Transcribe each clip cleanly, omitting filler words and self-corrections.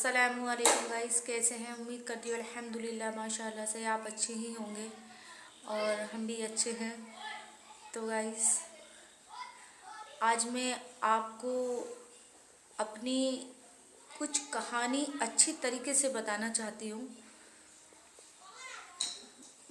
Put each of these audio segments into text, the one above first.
अस्सलामुअलैकुम गाइस, कैसे हैं? उम्मीद करती हूँ अल्हम्दुलिल्लाह माशाल्लाह से आप अच्छे ही होंगे और हम भी अच्छे हैं। तो गाइस, आज मैं आपको अपनी कुछ कहानी अच्छी तरीके से बताना चाहती हूँ।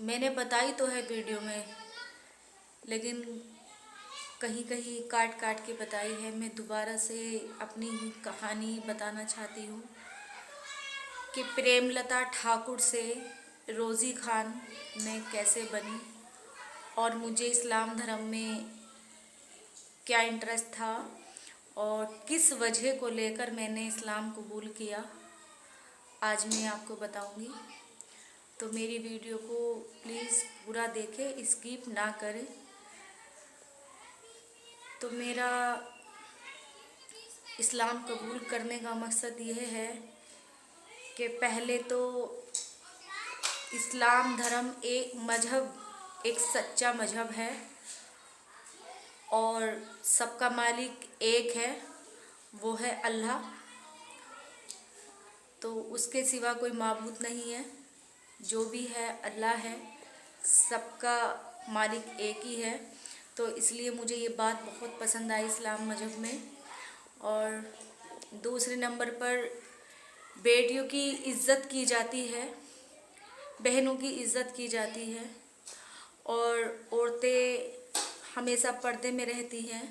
मैंने बताई तो है वीडियो में, लेकिन कहीं कहीं काट काट के बताई है। मैं दोबारा से अपनी ही कहानी बताना चाहती हूँ कि प्रेमलता ठाकुर से रोज़ी खान में कैसे बनी और मुझे इस्लाम धर्म में क्या इंटरेस्ट था और किस वजह को लेकर मैंने इस्लाम कबूल किया, आज मैं आपको बताऊंगी। तो मेरी वीडियो को प्लीज़ पूरा देखें, स्किप ना करें। तो मेरा इस्लाम कबूल करने का मकसद यह है कि पहले तो इस्लाम धर्म एक मज़हब, एक सच्चा मज़हब है और सबका मालिक एक है, वो है अल्लाह। तो उसके सिवा कोई माबूद नहीं है, जो भी है अल्लाह है, सबका मालिक एक ही है। तो इसलिए मुझे ये बात बहुत पसंद आई इस्लाम मज़हब में। और दूसरे नंबर पर बेटियों की इज़्ज़त की जाती है, बहनों की इज़्ज़त की जाती है और औरतें हमेशा पर्दे में रहती हैं।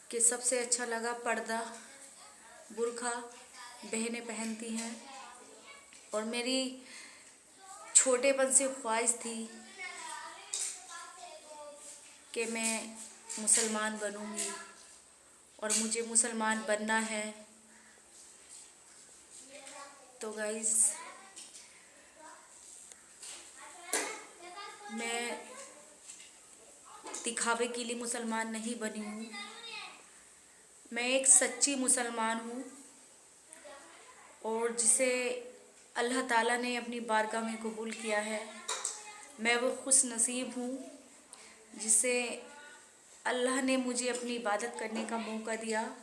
कि सबसे अच्छा लगा पर्दा, बुर्का बहनें पहनती हैं। और मेरी छोटेपन से ख्वाहिश थी कि मैं मुसलमान बनूंगी और मुझे मुसलमान बनना है। तो गाइस, मैं दिखावे के लिए मुसलमान नहीं बनी हूँ, मैं एक सच्ची मुसलमान हूँ और जिसे अल्लाह ताला ने अपनी बारगाह में कबूल किया है। मैं वो खुश नसीब हूँ जिसे अल्लाह ने मुझे अपनी इबादत करने का मौका दिया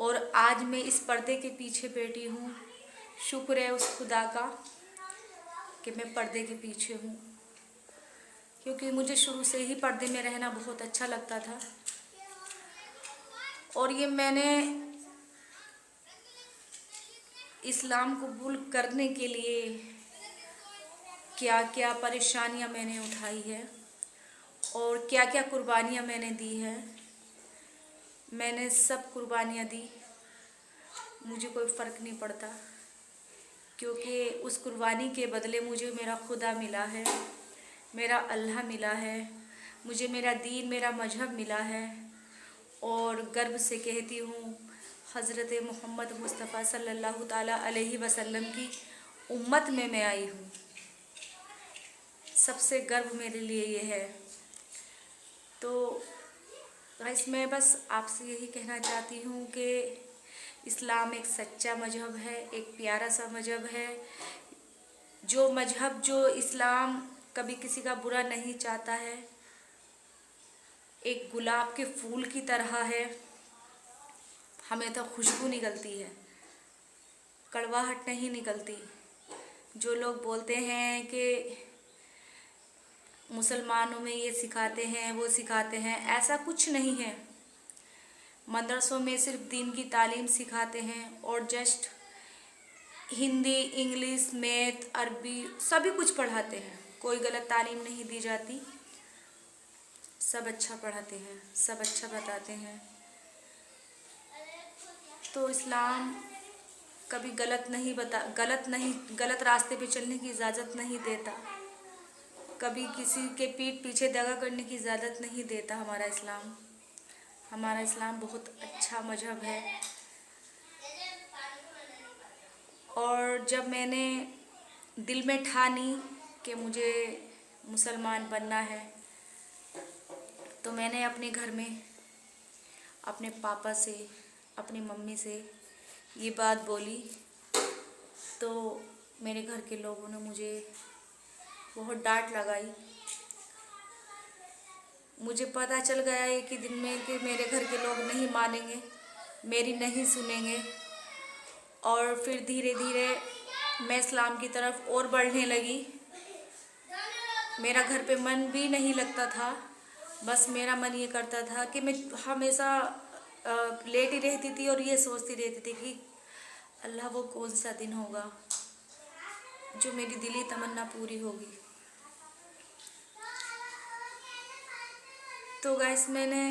और आज मैं इस पर्दे के पीछे बैठी हूँ। शुक्र है उस खुदा का कि मैं पर्दे के पीछे हूँ, क्योंकि मुझे शुरू से ही पर्दे में रहना बहुत अच्छा लगता था। और ये मैंने इस्लाम कबूल करने के लिए क्या क्या परेशानियां मैंने उठाई है और क्या क्या कुर्बानियां मैंने दी है। मैंने सब कुर्बानियां दी, मुझे कोई फ़र्क नहीं पड़ता, क्योंकि उस कुर्बानी के बदले मुझे मेरा खुदा मिला है, मेरा अल्लाह मिला है, मुझे मेरा दीन, मेरा मजहब मिला है। और गर्व से कहती हूँ, हज़रत मोहम्मद मुस्तफ़ा सल्लल्लाहु ताला अलैहि वसल्लम की उम्मत में मैं आई हूँ। सबसे गर्व मेरे लिए ये है। तो गाइस, मैं बस आपसे यही कहना चाहती हूँ कि इस्लाम एक सच्चा मजहब है, एक प्यारा सा मजहब है। जो मजहब, जो इस्लाम कभी किसी का बुरा नहीं चाहता है, एक गुलाब के फूल की तरह है। हमें तो खुशबू निकलती है, कड़वाहट नहीं निकलती। जो लोग बोलते हैं कि मुसलमानों में ये सिखाते हैं, वो सिखाते हैं, ऐसा कुछ नहीं है। मदरसों में सिर्फ दीन की तालीम सिखाते हैं और जस्ट हिंदी, इंग्लिश, मैथ, अरबी सभी कुछ पढ़ाते हैं। कोई गलत तालीम नहीं दी जाती, सब अच्छा पढ़ाते हैं, सब अच्छा बताते हैं। तो इस्लाम कभी गलत रास्ते पे चलने की इजाज़त नहीं देता, कभी किसी के पीठ पीछे दगा करने की इजाज़त नहीं देता। हमारा इस्लाम बहुत अच्छा मजहब है। और जब मैंने दिल में ठानी कि मुझे मुसलमान बनना है, तो मैंने अपने घर में अपने पापा से, अपनी मम्मी से ये बात बोली। तो मेरे घर के लोगों ने मुझे बहुत डांट लगाई। मुझे पता चल गया एक ही दिन में कि मेरे घर के लोग नहीं मानेंगे, मेरी नहीं सुनेंगे। और फिर धीरे धीरे मैं इस्लाम की तरफ और बढ़ने लगी। मेरा घर पे मन भी नहीं लगता था। बस मेरा मन ये करता था कि मैं हमेशा लेटी रहती थी और ये सोचती रहती थी कि अल्लाह वो कौन सा दिन होगा जो मेरी दिली तमन्ना पूरी होगी। तो गाइस, मैंने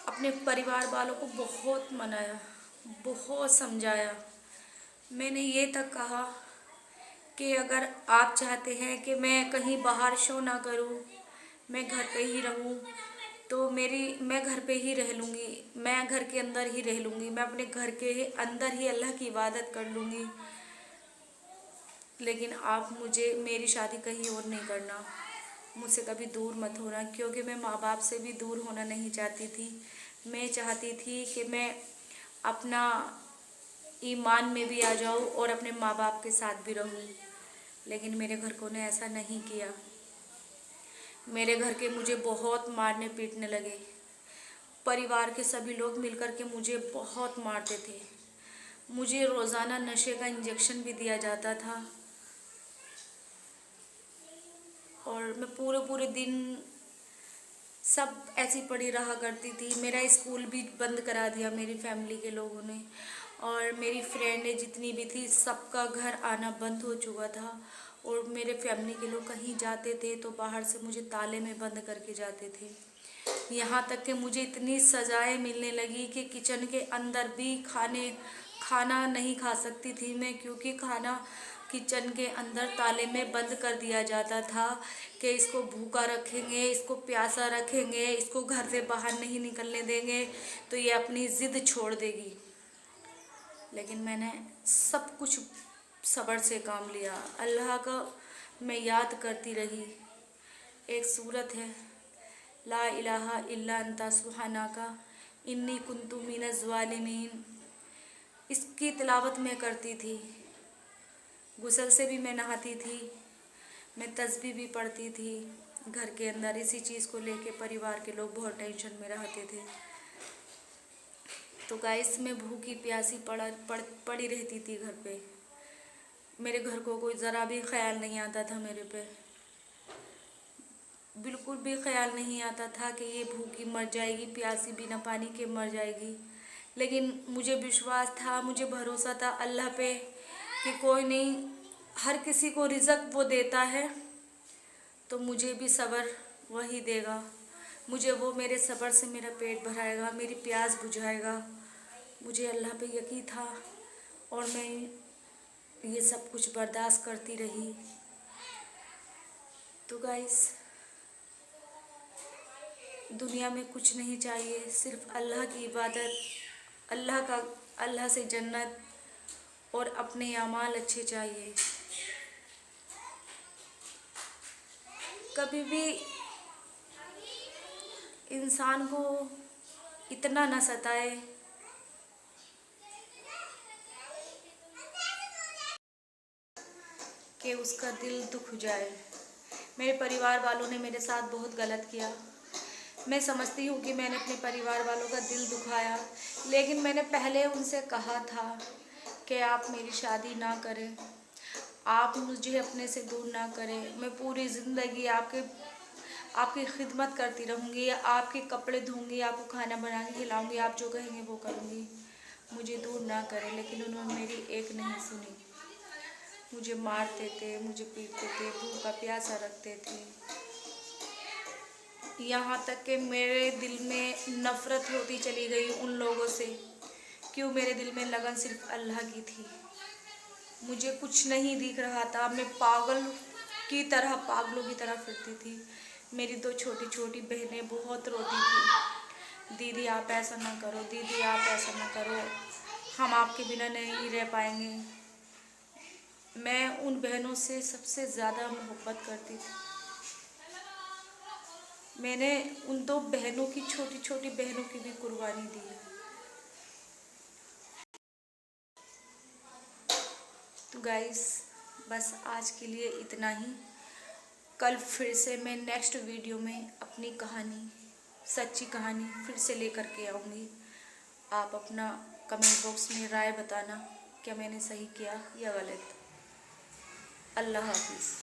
अपने परिवार वालों को बहुत मनाया, बहुत समझाया। मैंने ये तक कहा कि अगर आप चाहते हैं कि मैं कहीं बाहर शो ना करूं, मैं घर पे ही रहूं, तो मैं घर पे ही रह लूँगी, मैं घर के अंदर ही रह लूँगी, मैं अपने घर के अंदर ही अल्लाह की इबादत कर लूँगी। लेकिन आप मुझे मेरी शादी कहीं और नहीं करना, मुझसे कभी दूर मत होना, क्योंकि मैं माँ बाप से भी दूर होना नहीं चाहती थी। मैं चाहती थी कि मैं अपना ईमान में भी आ जाऊँ और अपने माँ बाप के साथ भी रहूँ। लेकिन मेरे घरवालों ने ऐसा नहीं किया। मेरे घर के मुझे बहुत मारने पीटने लगे। परिवार के सभी लोग मिलकर के मुझे बहुत मारते थे। मुझे रोज़ाना नशे का इंजेक्शन भी दिया जाता था और मैं पूरे पूरे दिन सब ऐसी पड़ी रहा करती थी। मेरा स्कूल भी बंद करा दिया मेरी फैमिली के लोगों ने, और मेरी फ्रेंडें जितनी भी थी सबका घर आना बंद हो चुका था। और मेरे फैमिली के लोग कहीं जाते थे तो बाहर से मुझे ताले में बंद करके जाते थे। यहाँ तक कि मुझे इतनी सज़ाएं मिलने लगी कि किचन के अंदर भी खाना नहीं खा सकती थी मैं, क्योंकि खाना किचन के अंदर ताले में बंद कर दिया जाता था कि इसको भूखा रखेंगे, इसको प्यासा रखेंगे, इसको घर से बाहर नहीं निकलने देंगे तो ये अपनी ज़िद छोड़ देगी। लेकिन मैंने सब कुछ सब्र से काम लिया। अल्लाह का मैं याद करती रही। एक सूरत है, ला इलाहा इल्ला अंता सुब्हानका इन्नी कुन्तु मिनज़ ज़ालिमीन, इसकी तिलावत मैं करती थी। गुस्ल से भी मैं नहाती थी, मैं तस्बीह भी पढ़ती थी। घर के अंदर इसी चीज़ को लेके परिवार के लोग बहुत टेंशन में रहते थे। तो गाइस, मैं भूखी प्यासी पड़ी रहती थी घर पे। मेरे घर को कोई ज़रा भी ख्याल नहीं आता था मेरे पे, बिल्कुल भी ख्याल नहीं आता था कि ये भूखी मर जाएगी, प्यासी बिना पानी के मर जाएगी। लेकिन मुझे विश्वास था, मुझे भरोसा था अल्लाह पे कि कोई नहीं, हर किसी को रिज़्क वो देता है, तो मुझे भी सब्र वही देगा। मुझे वो मेरे सब्र से मेरा पेट भराएगा, मेरी प्यास बुझाएगा। मुझे अल्लाह पे यकीन था और मैं ये सब कुछ बर्दाश्त करती रही। तो गाइस, दुनिया में कुछ नहीं चाहिए, सिर्फ अल्लाह की इबादत, अल्लाह से जन्नत और अपने अमाल अच्छे चाहिए। कभी भी इंसान को इतना न सताए कि उसका दिल दुख जाए। मेरे परिवार वालों ने मेरे साथ बहुत गलत किया। मैं समझती हूँ कि मैंने अपने परिवार वालों का दिल दुखाया, लेकिन मैंने पहले उनसे कहा था कि आप मेरी शादी ना करें, आप मुझे अपने से दूर ना करें। मैं पूरी ज़िंदगी आपकी खिदमत करती रहूँगी, आपके कपड़े धोऊँगी, आपको खाना बना के खिलाऊँगी, आप जो कहेंगे वो करूँगी, मुझे दूर ना करें। लेकिन उन्होंने मेरी एक नहीं सुनी। मुझे मारते थे, मुझे पीटते थे, भूखा प्यासा रखते थे। यहाँ तक कि मेरे दिल में नफ़रत होती चली गई उन लोगों से। क्यों? मेरे दिल में लगन सिर्फ अल्लाह की थी। मुझे कुछ नहीं दिख रहा था। मैं पागलों की तरह फिरती थी। मेरी 2 छोटी छोटी बहनें बहुत रोती थी, दीदी आप ऐसा ना करो, दीदी आप ऐसा ना करो, हम आपके बिना नहीं रह पाएंगे। मैं उन बहनों से सबसे ज़्यादा मोहब्बत करती थी। मैंने उन 2 बहनों की, छोटी छोटी बहनों की भी कुर्बानी दी है। तो गाइस, बस आज के लिए इतना ही। कल फिर से मैं नेक्स्ट वीडियो में अपनी कहानी, सच्ची कहानी फिर से लेकर के आऊँगी। आप अपना कमेंट बॉक्स में राय बताना क्या मैंने सही किया या गलत। अल्लाह हाफिज़।